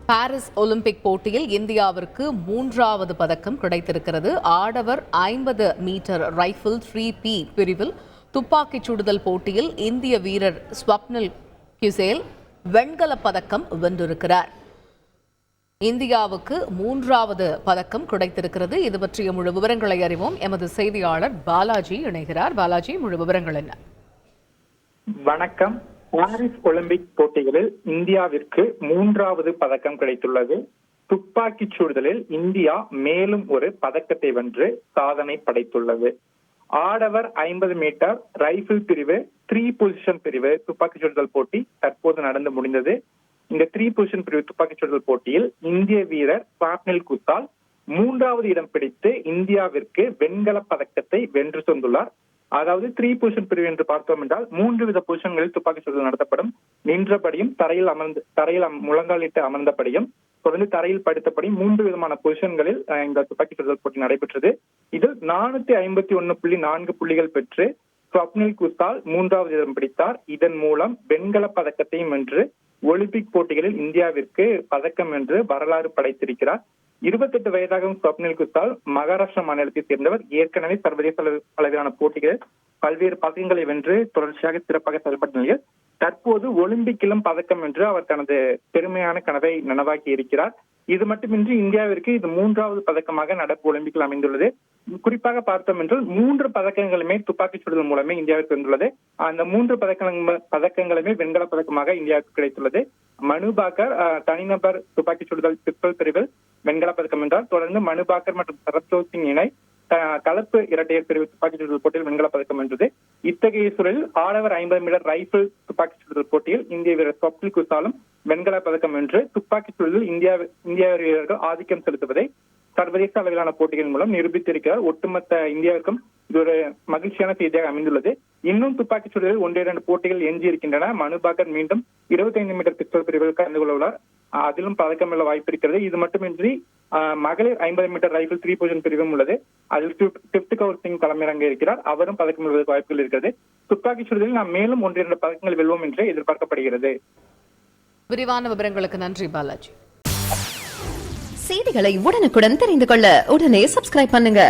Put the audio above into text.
Paris Olympic போட்டியில் இந்தியாவிற்கு 3வது பதக்கம் கிடைத்திருக்கிறது. ஆடவர் 50 மீட்டர் ரைபிள் 3P பிரிவில் துப்பாக்கிச் சுடுதல் போட்டியில் இந்திய வீரர் ஸ்வப்னில் குசேல் வெண்கலப் பதக்கம் வென்றிருக்கிறார். இந்தியாவுக்கு 3வது பதக்கம் கிடைத்திருக்கிறது. இது பற்றிய முழு விவரங்களை அறிவோம். எமது செய்தியாளர் பாலாஜி இணைகிறார். பாலாஜி, முழு விவரங்கள் என்ன? வணக்கம். பாரிஸ் ஒலிம்பிக் போட்டிகளில் இந்தியாவிற்கு 3வது பதக்கம் கிடைத்துள்ளது. துப்பாக்கிச் சுடுதலில் இந்தியா மேலும் ஒரு பதக்கத்தை வென்று சாதனை படைத்துள்ளது. ஆடவர் 50 மீட்டர் ரைபிள் பிரிவு 3 பொசிஷன் பிரிவு துப்பாக்கிச் சுடுதல் போட்டி தற்போது நடந்து முடிந்தது. இந்த 3 பொசிஷன் பிரிவு துப்பாக்கிச் சுடுதல் போட்டியில் இந்திய வீரர் ஸ்வப்னில் குசால் 3வது இடம் பிடித்து இந்தியாவிற்கு வெண்கல பதக்கத்தை வென்று தந்துள்ளார். அதாவது 3 பொசிஷன் பிரிவு என்று பார்த்தோம் என்றால் 3 வித பொசிஷன்களில் துப்பாக்கிச் சுடுதல் நடத்தப்படும். நின்றபடியும், தரையில் முழங்காலிட்டு அமர்ந்தபடியும், தொடர்ந்து தரையில் படுத்தபடியும் 3 விதமான பொசிஷன்களில் இந்த துப்பாக்கிச் சுடுதல் போட்டி நடைபெற்றது. இதில் 451.4 புள்ளிகள் பெற்று ஸ்வப்னில் குசால் 3வது இடம் பிடித்தார். இதன் மூலம் வெண்கல பதக்கத்தையும் வென்று ஒலிம்பிக் போட்டிகளில் இந்தியாவிற்கு பதக்கம் வென்று வரலாறு படைத்திருக்கிறார். 28 வயதாகவும் ஸ்வப்னில் குசால் மகாராஷ்டிரா மாநிலத்தை சேர்ந்தவர். ஏற்கனவே சர்வதேச அளவிலான போட்டிகளில் பல்வேறு பதக்கங்களை வென்று தொடர்ச்சியாக சிறப்பாக செயல்பட்ட நிலையில் தற்போது ஒலிம்பிக்கிலும் பதக்கம் வென்று அவர் தனது பெருமையான கனவை நனவாக்கி இருக்கிறார். இது மட்டுமின்றி இந்தியாவிற்கு இது 3வது பதக்கமாக நடப்பு ஒலிம்பிக்கில் அமைந்துள்ளது. குறிப்பாக பார்த்தோம் என்றால் 3 பதக்கங்களுமே துப்பாக்கிச் சுடுதல் மூலமே இந்தியாவிற்கு வந்துள்ளது. அந்த 3 பதக்கங்களுமே வெண்கல பதக்கமாக இந்தியாவுக்கு கிடைத்துள்ளது. மனு பாக்கர் தனிநபர் துப்பாக்கிச் சுடுதல் பிஸ்டல் பிரிவில் வெண்கல பதக்கம் வென்றார். தொடர்ந்து மனு பாக்கர் மற்றும் சரத்ஜோத் சிங் இணை கலப்பு இரட்டையர் பிரிவு துப்பாக்கிச் சுடுதல் போட்டியில் வெண்கல பதக்கம் வென்றது. இத்தகைய சூழலில் ஆடவர் 50 மீட்டர் ரைபிள் துப்பாக்கிச் சுடுதல் போட்டியில் இந்திய வீரர் ஸ்வப்னில் குசாலும் வெண்கல பதக்கம் வென்று துப்பாக்கிச் சுடுதலில் இந்திய வீரர்கள் ஆதிக்கம் செலுத்துவதை சர்வதேச அளவிலான போட்டிகள் மூலம் நிரூபித்திருக்கிறார். ஒட்டுமொத்த இந்தியாவிற்கும் இது ஒரு மகிழ்ச்சியான செய்தியாக அமைந்துள்ளது. இன்னும் துப்பாக்கிச் சுடுதலில் 1-2 போட்டிகள் எஞ்சி இருக்கின்றன. மனு பாக்கர் மீண்டும் 25 மீட்டர் பிஸ்டல் பிரிவில் கலந்து கொள்ள உள்ளார். அதிலும் பதக்கம் வெல்ல வாய்ப்பு இருக்கிறது. இது மட்டுமின்றி மகளிர் 50 மீட்டர் ரைபிள் 3 பொசிஷன் பிரிவும் உள்ளது. அதில் டிப்ட் கவுர் சிங் களமிறங்க இருக்கிறார். அவரும் பதக்கம் வெல்வதற்கு வாய்ப்புகள் இருக்கிறது. துப்பாக்கிச் சுடுதலில் நாம் மேலும் 1-2 பதக்கங்கள் வெல்வோம் என்று எதிர்பார்க்கப்படுகிறது. விரிவான விவரங்களுக்கு நன்றி பாலாஜி. செய்திகளை உடனுக்குடன் தெரிந்து கொள்ள உடனே சப்ஸ்கிரைப் பண்ணுங்க.